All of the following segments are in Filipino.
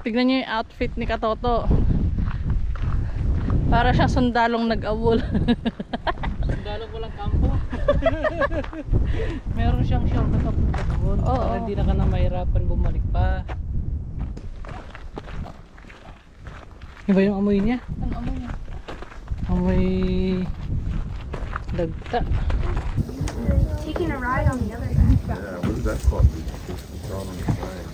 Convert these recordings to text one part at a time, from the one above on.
tignan nyo yung outfit ni Katoto. Para siyang sundalong nag-awol. Sundalong walang kampo. Meron siyang short na papunta doon. Para hindi na ka na mahirapan bumalik pa. Iba yung amoy niya? Ano amoy niya? Amoy dagta. Taking a ride on the other side. Yeah, what is that called? It's on the flag,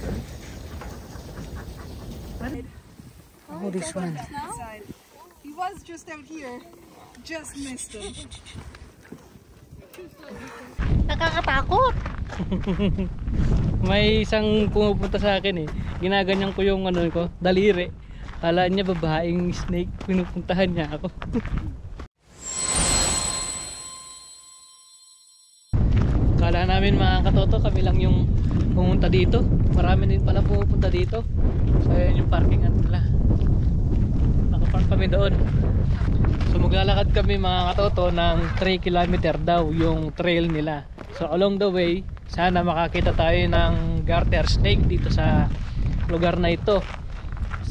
right? Oh, this one. He was just out here. Just missed him. Nakakatakot. May isang pumupunta sa akin eh. Ginaganyan ko yung ano ko, daliri. Kala niya babaeng snake, pinupuntahan niya ako. Kala namin mga Katoto, kami lang yung pumunta dito. Marami din pala pumupunta dito. So yun yung parkingan nila. Nakapark kami doon. So maglalakad kami mga Katoto ng 3 kilometer daw yung trail nila. So along the way, sana makakita tayo ng garter snake dito sa lugar na ito.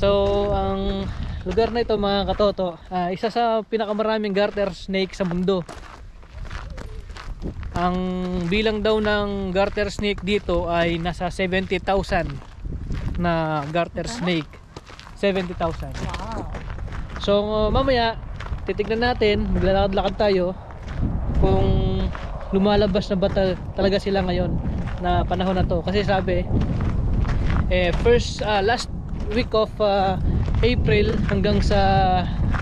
So ang lugar na ito mga Katoto, isa sa pinakamaraming garter snake sa mundo. Ang bilang daw ng garter snake dito ay nasa 70,000 na garter snake. 70,000. Wow. So mamaya titignan natin, maglalakad-lakad tayo kung lumalabas na ba talaga sila ngayon na panahon na to. Kasi sabi last week of April hanggang sa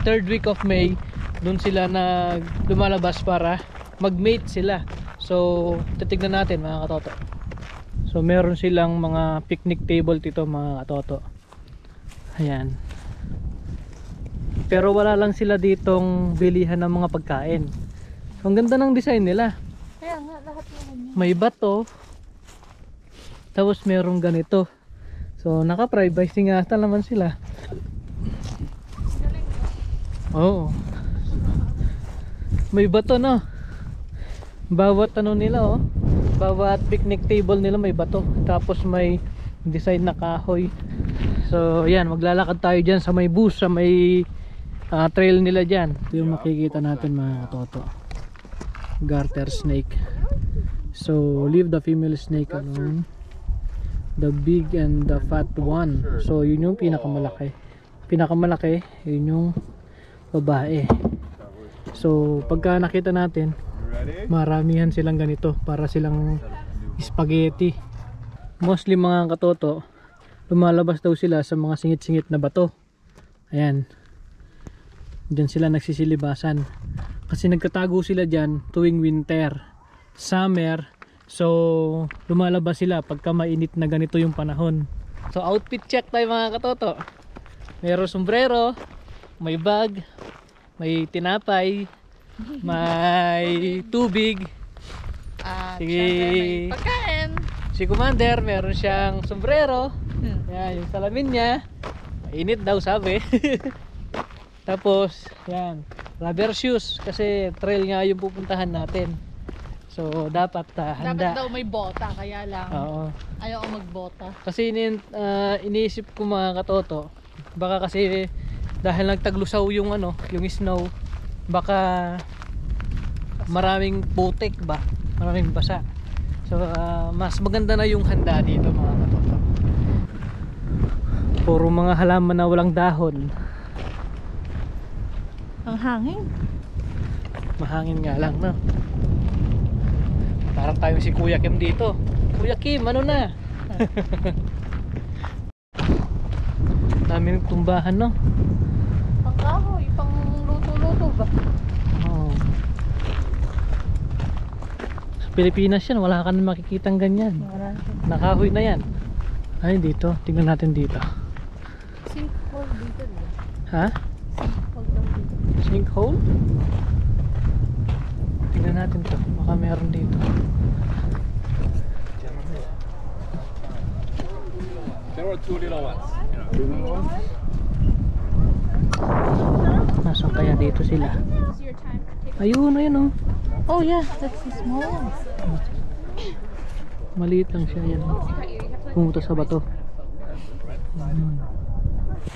3rd week of May, doon sila na lumalabas para mag-mate sila. So titignan natin mga Katoto. So meron silang mga picnic table dito mga Katoto. Ayan. Pero wala lang sila ditong bilihan ng mga pagkain. So ang ganda ng design nila. Kaya nga, lahat naman yun. May bato. Tapos merong ganito. So naka-privacy nga naman sila. Oo. May bato no. Bawat ano nila oh. Bawat picnic table nila may bato. Tapos may design na kahoy. So yan, maglalakad tayo dyan sa may bus, sa may trail nila dyan. Ito yung makikita natin mga Katoto. Garter snake. So leave the female snake alone. The big and the fat one. So yun yung pinakamalaki. Pinakamalaki, yun yung babae. So pagka nakita natin, maramihan silang ganito. Para silang spaghetti. Mostly mga Katoto, lumalabas daw sila sa mga singit-singit na bato. Ayan. Diyan sila nagsisilibasan. Kasi nagkatago sila dyan tuwing winter. Summer, so lumalabas sila pagka mainit na ganito yung panahon. So outfit check tayo mga Katoto. Mayroong sombrero, may bag, may tinapay, may tubig. At Sige. syempre may pagkain. Si Commander meron siyang sombrero. Yan, yung salamin niya. Mainit daw sabi. Tapos yan, rubber shoes kasi trail nga yung pupuntahan natin. So dapat handa. Dapat daw may bota, kaya lang Oo. ayaw ko magbota. Kasi iniisip ko mga Katoto, baka kasi dahil nagtaglusaw yung yung snow, baka maraming putik ba, maraming basa. So mas maganda na yung handa dito mga Katoto. Puro mga halaman na walang dahon. Ang hangin. Mahangin nga lang no. Parang tayo si Kuya Kim dito. Kuya Kim, ano na? Dami ng tumbahan no. Pang kahoy, pang luto-luto ba? Oo. Sa Pilipinas yan, wala ka na makikitang ganyan. Wala. Nakahoy na yan. Ay dito, tingnan natin dito. Sinkhole dito ba? Ha? Sinkhole daw dito. Sinkhole? Tingnan natin to, baka meron dito. There were 2 little ones. Nasaan kaya dito sila? Ayun, ayun oh. Oh yeah, that's the small one. Maliit lang siya yan. Pumunta sa bato.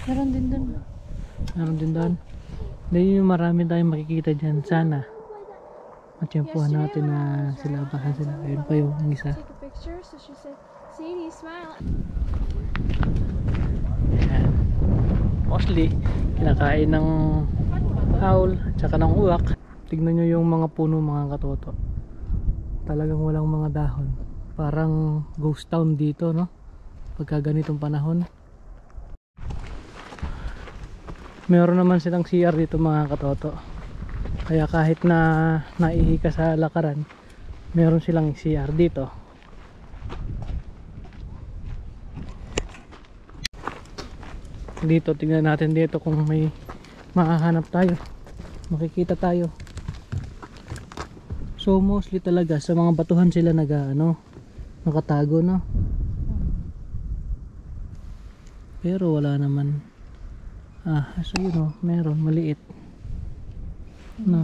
Meron din dun. Meron din doon. Hindi yung marami tayong makikita dyan. Sana matiyempuhan natin na sila. Baka sila. Ayun pa yung isa. Take a picture, so she said, Sadie, smile. Ayan. Mostly kinakain ng owl at saka ng uwak. Tignan nyo yung mga puno, mga katoto. Talagang walang mga dahon. Parang ghost town dito, no? Pagka ganitong panahon. Meron naman silang CR dito, mga katoto. Kaya kahit na naihi ka sa lakaran, meron silang CR dito. Dito, tingnan natin dito kung may makahanap tayo, makikita tayo. So mostly talaga sa mga batuhan sila nakatago, no? Pero wala naman. So yun, meron maliit, no?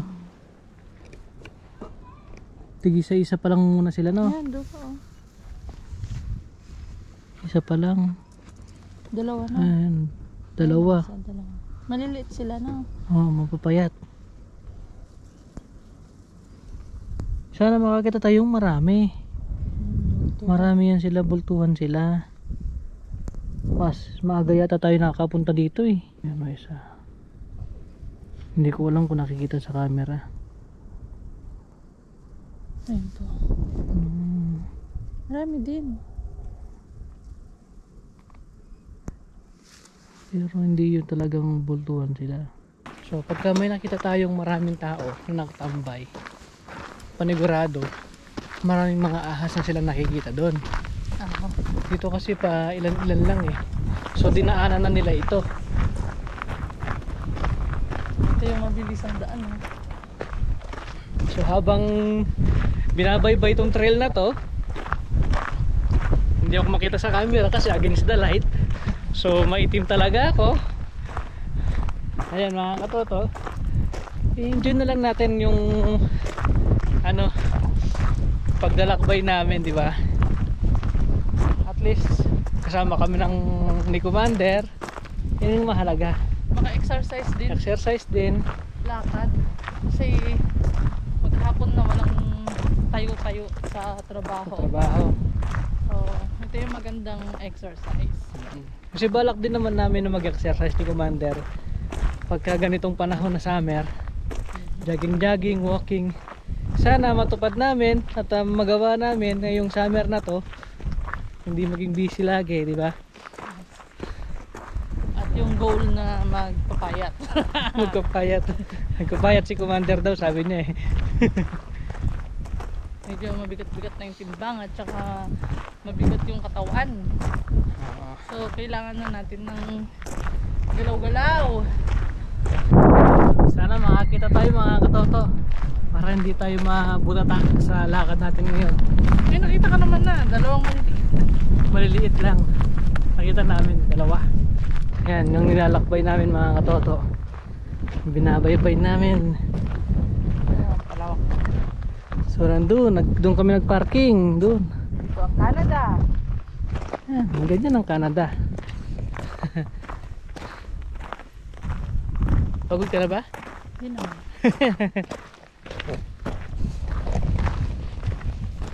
Tig-isa-isa pa lang muna sila, no? Ayan, doon pa. Isa pa lang. Dalawa na. Ayan, dalawa. Ayan, dalawa. Maliliit sila na. Mapapayat. Sana makakita tayong marami. Marami yan sila, bultuhan sila. Maaga yata tayo nakakapunta dito eh. Ayan, may isa. Hindi ko alam kung nakikita sa camera. Ayun po. Marami din. Pero hindi yun talagang bultuhan sila. So pagka may nakita tayong maraming tao na nakatambay, panigurado maraming mga ahas na sila nakikita doon. Dito kasi pa ilan-ilan lang eh. So dinaanan na nila ito. Ito yung mabilis ang daan. So habang binabaybay itong trail na to, hindi ako makita sa camera kasi against the light. So maitim talaga ako. Ayan, mga katoto, i-enjoy na lang natin yung paglalakbay namin, di ba? At least kasama kami ni Commander. Yun yung mahalaga. Maka-exercise din. Exercise din. Lakad. Kasi maghapon na walang tayo-tayo sa trabaho. So, ito yung magandang exercise. Kasi balak din naman namin na mag-exercise ni Commander pagka ganitong panahon na summer. Jogging, walking. Sana matupad namin at magawa namin ngayong summer na to. Hindi maging busy lagi, di ba? At yung goal na magpapayat. Magpapayat si Commander daw, sabi niya eh. Medyo mabigat-bigat na yung timbang at saka mabigat yung katawan. So kailangan na natin ng galaw-galaw. Sana makakita tayo, mga katoto, para hindi tayo mabutata sa lakad natin ngayon. Eh, nakita ka naman na, dalawang Maliliit lang. Nakita namin, dalawa. Yan, yung nilalakbay namin, mga katoto. Binabaybay namin. palawak. So doon kami nagparking, doon. Ito ang Canada. Yan, ganyan ang Canada. Pagod ka na ba? Yun naman.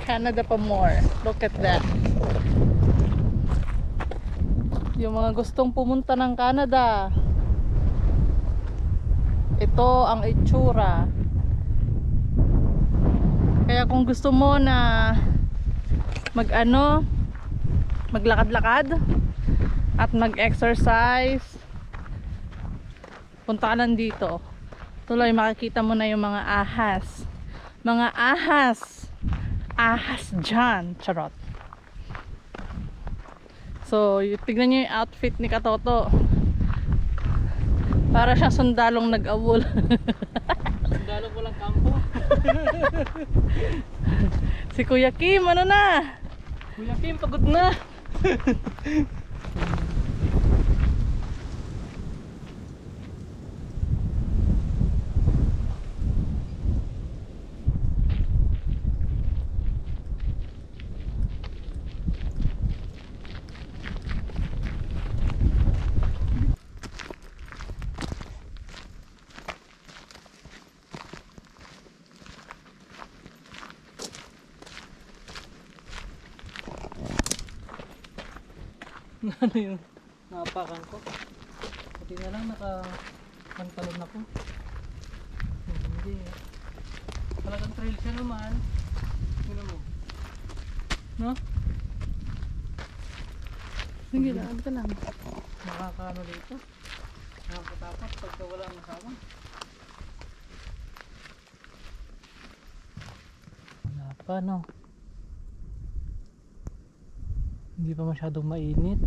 Canada pa more. Look at that. Yung mga gustong pumunta ng Canada, ito ang itsura. Kaya kung gusto mo na maglakad-lakad at mag-exercise, punta ka lang dito. Tuloy makikita mo na yung mga ahas. Mga ahas. Ahas dyan. Charot. So, tignan nyo yung outfit ni Katoto. Para siyang sundalong nag-awol. Sundalong walang kampo. Si Kuya Kim, ano na? Kuya Kim, pagod na. Ano yung napakan ko? Pati na lang nakapantalon ako. Hindi. Talagang trail siya naman. Ano mo? No? Sige lang, ito lang. Nakakaano dito? Nakakatakot pagka wala ang kasama. Wala pa, no? Hindi pa masyadong mainit.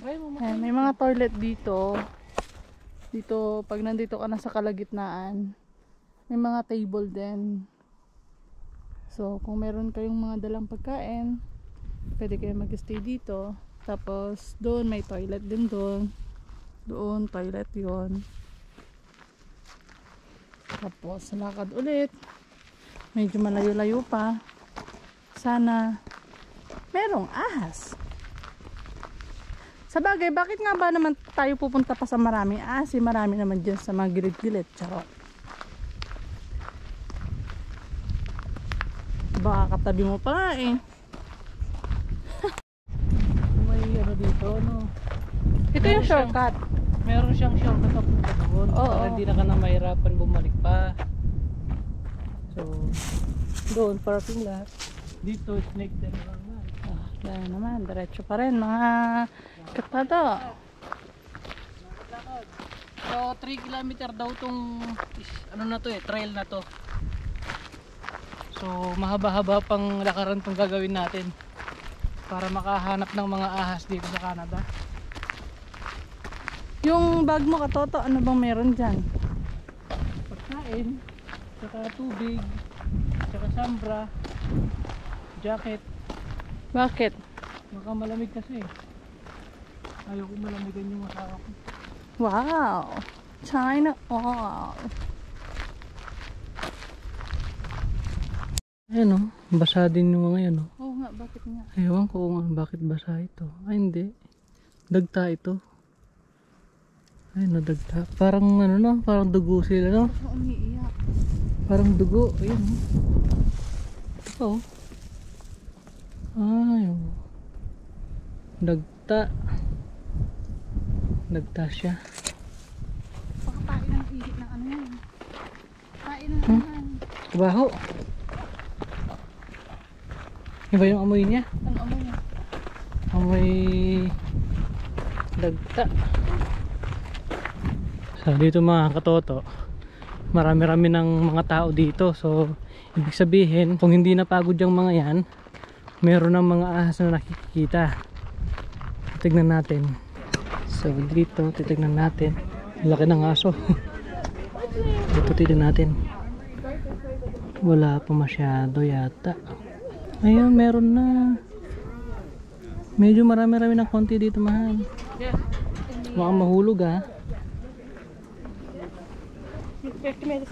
Ayan, may mga toilet dito. Dito, pag nandito ka na sa kalagitnaan, may mga table din. So, kung meron kayong mga dalang pagkain, pwede kayo mag-stay dito. Tapos, doon may toilet din doon. Doon, toilet yon. Tapos, lakad ulit. Medyo malayo-layo pa. Sana merong ahas. Sa bagay, bakit nga ba naman tayo pupunta pa sa maraming ahas? Marami naman dyan sa mga gilid-gilid. Charot. Baka katabi mo pa nga eh. May ano dito, no? Ito yung shortcut. Meron siyang shortcut na punta doon. Oo. Para hindi na ka na mahirapan bumalik pa. So, doon, parking lot. Dito, snake din lang na. Kaya naman, diretso pa rin mga katado. So, 3 kilometer daw tong ano na to trail na to. So, mahaba-haba pang lakaran tong gagawin natin para makahanap ng mga ahas dito sa Canada. Yung bag mo katoto, ano bang meron dyan? Pagkain, saka tubig, saka sambra, jacket. Bakit? Baka malamig kasi. Ayoko malamigan yung asawa ko. Wow! China all! Ayan o, basa din yung mga yan o. Oo nga, bakit nga? Ewan ko nga bakit basa ito. Ay hindi, dagta ito. Ayun o, dagta. Parang ano no, parang dugo sila no. Ako umiiyak. Parang dugo, ayun o. Ito pa o. Ay o. Dagta. Dagta siya. Baka pain ang hihit ng ano yan. Pain ng naman. Kabaho. Iba yung amoy niya. Ano amoy niya? Amoy dagta. So dito mga katoto, marami-rami ng mga tao dito. So ibig sabihin, kung hindi napagod yung mga yan, meron ng mga ahas na nakikita. Tignan natin. So dito, titignan natin. Laki ng aso. Dito tignan natin. Wala pa masyado yata. Ayun, meron na. Medyo marami-rami ng konti dito, mahal. Baka mahulog ah.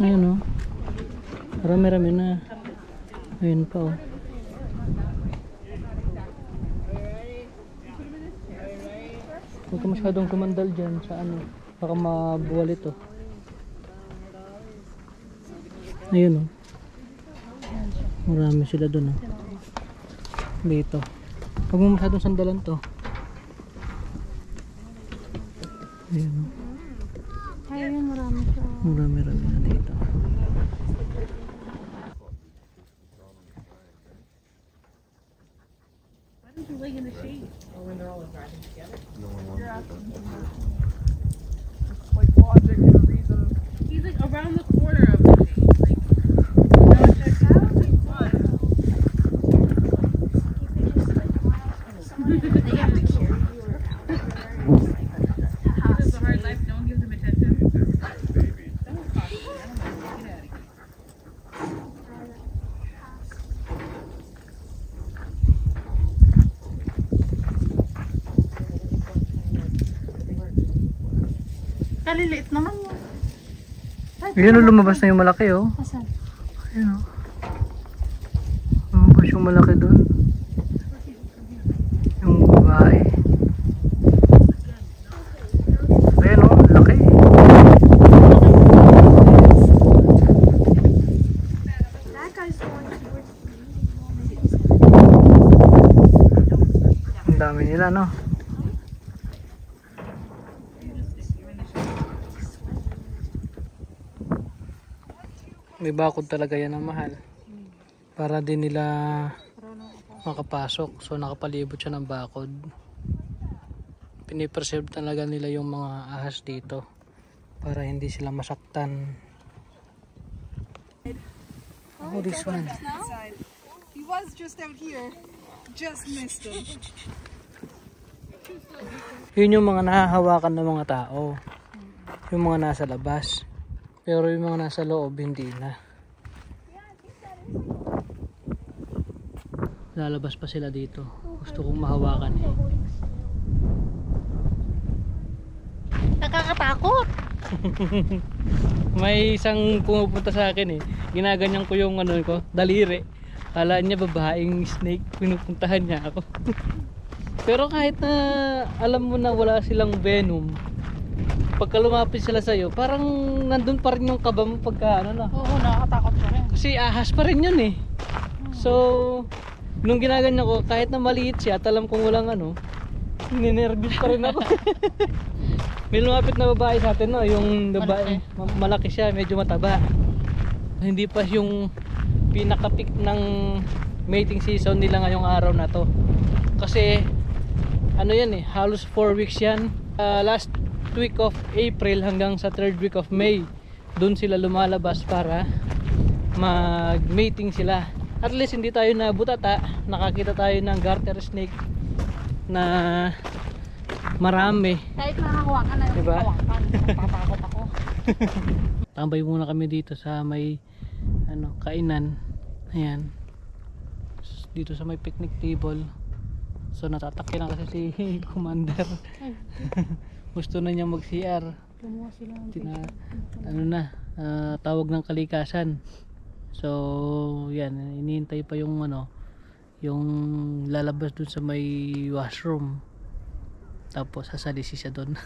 Ayun oh. Marami-rami na. Ayun pa oh. Huwag ka masyadong kumandal dyan sa ano. Baka mabuwal ito. Ayun oh. Marami sila dun oh. Dito. Huwag mo masyadong sandalan to. Ayun oh. Ayun, marami siya. Marami-rami na dito. Like logic and reason. He's like around the corner of the thing. Like, no, check out. They have to carry you around. He lives a hard life. No one gives him attention. Baby. Don't talk to me. I don't know. Get out of here. Kaliliit naman yan. Ayun oh, lumabas na yung malaki oh. Asan? Ayun oh. Lumabas yung malaki doon. Yung babae. Ayun oh, laki. That guy's going towards Ang dami nila no. May bakod talaga yan ang mahal. Para din nila makapasok. So nakapalibot siya ng bakod. Pinipreserve talaga nila yung mga ahas dito para hindi sila masaktan. Oh, this one. Inside. He was just out here. Just missed him. Yun yung mga nahahawakan ng mga tao. Yung mga nasa labas. Pero yung mga nasa loob, hindi na. Lalabas pa sila dito. Gusto kong mahawakan eh. Nakakatakot! May isang pumupunta sa akin eh. Ginaganyan ko yung ano ko, daliri. Kala niya babaeng snake, pinupuntahan niya ako. Pero kahit na alam mo na wala silang venom, pagka lumapit sila sa'yo, parang nandun pa rin yung kaba mo pagka ano na. Oo, nakakatakot pa rin. Kasi ahas pa rin yun eh. So, nung ginaganyan ko, kahit na maliit siya at alam kong walang ano, ninervous pa rin ako. May lumapit na babae sa atin, no? Yung babae, malaki siya, medyo mataba. Hindi pa yung pinaka-peak ng mating season nila ngayong araw na to. Kasi, ano yan eh, halos 4 weeks yan. Last week of April hanggang sa 3rd week of May, doon sila lumalabas para mag-mating sila. At least hindi tayo nabutata, nakakita tayo ng garter snake na marami. Kahit nakahawakan na yung Diba? hawakan, natatakot ako. Tambay muna kami dito sa may ano, kainan. Ayan. Dito sa may picnic table. So natatake na kasi si Commander. Gusto na niya mag-CR. Kumuha sila ng Ano na, tawag ng kalikasan. So, yan, inihintay pa yung ano, yung lalabas dun sa may washroom. Tapos sasalisi siya dun.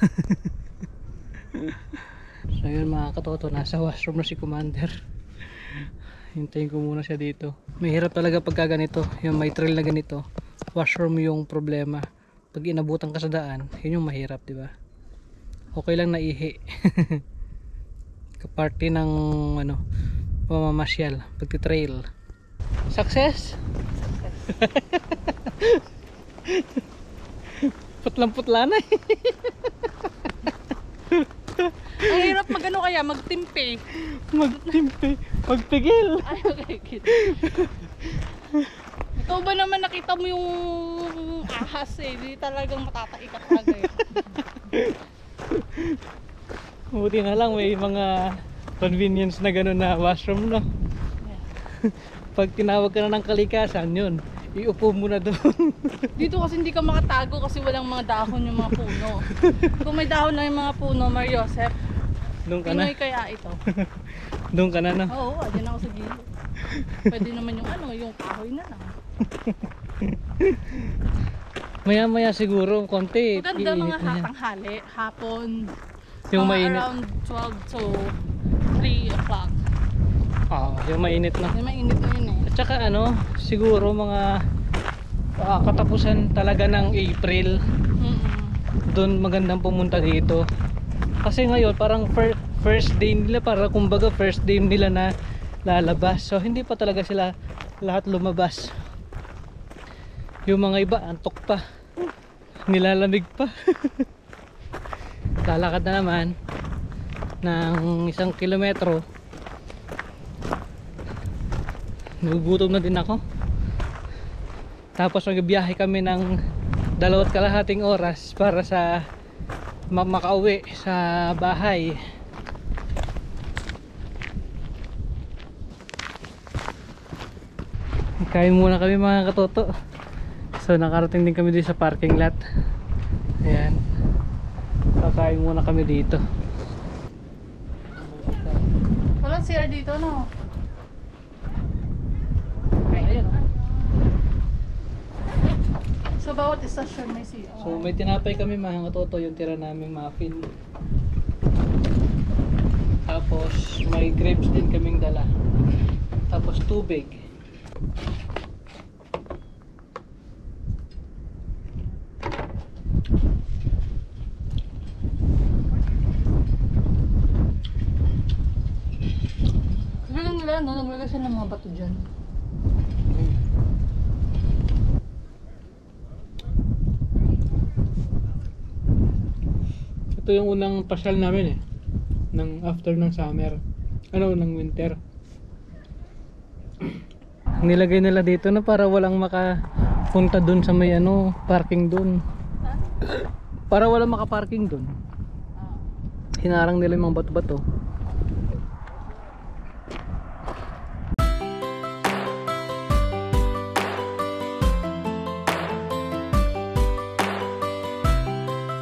So yun mga katoto, nasa washroom na si Commander. Hintayin ko muna siya dito. Mahirap talaga pagka ganito, yung may trail na ganito. Washroom yung problema. Pag inabutan ka sa daan, yun yung mahirap, di ba? Okay lang na ihi. Kaparty ng ano, pamamasyal, pagtitrail. Success? Putlang-putla na eh. Ang hirap magano kaya, magtimpe. Magtimpe, magpigil. Ay, okay. Ikaw ba naman nakita mo yung ahas eh, di talagang matataik ka talaga eh. Buti na lang may mga convenience na gano'n na washroom, no? Pag tinawag ka na ng kalikasan, yun, iupo mo na doon. Dito kasi hindi ka makatago kasi walang mga dahon yung mga puno. Kung may dahon lang yung mga puno, Mario Joseph, Doon ka na. Pinoy kaya ito. Doon ka na, no? Oo, andyan ako sa gilid. Pwede naman yung ano, yung kahoy na lang. Maya-maya siguro, konti. Maganda mga iinit na yan. tanghali, hapon, Yung mga mainit. around 12 to 3 o'clock. Oo, yung mainit na. Yung mainit na yun eh. At saka ano, siguro mga katapusan talaga ng April, doon magandang pumunta dito. Kasi ngayon parang first day nila, para kumbaga first day nila na lalabas. So hindi pa talaga sila lahat lumabas. Yung mga iba antok pa, nilalamig pa. Lalakad na naman ng 1 kilometro. Nagugutom na din ako. Tapos magbiyahe kami ng 2.5 oras para sa makauwi sa bahay. Kain muna kami mga katoto. So nakarating din kami dito sa parking lot. Ayan. Kakain muna kami dito. Walang CR dito, no? Ayan. So bawat istasyon may CR. So may tinapay kami mga katoto, yung tira naming muffin. Tapos may grapes din kaming dala. Tapos tubig. kasi ng mga bato dyan. Ito yung unang pasyal namin eh. After ng summer. Ng winter. Nilagay nila dito na para walang makapunta dun sa may parking dun. Para walang makaparking dun. Hinarang nila yung mga bato-bato.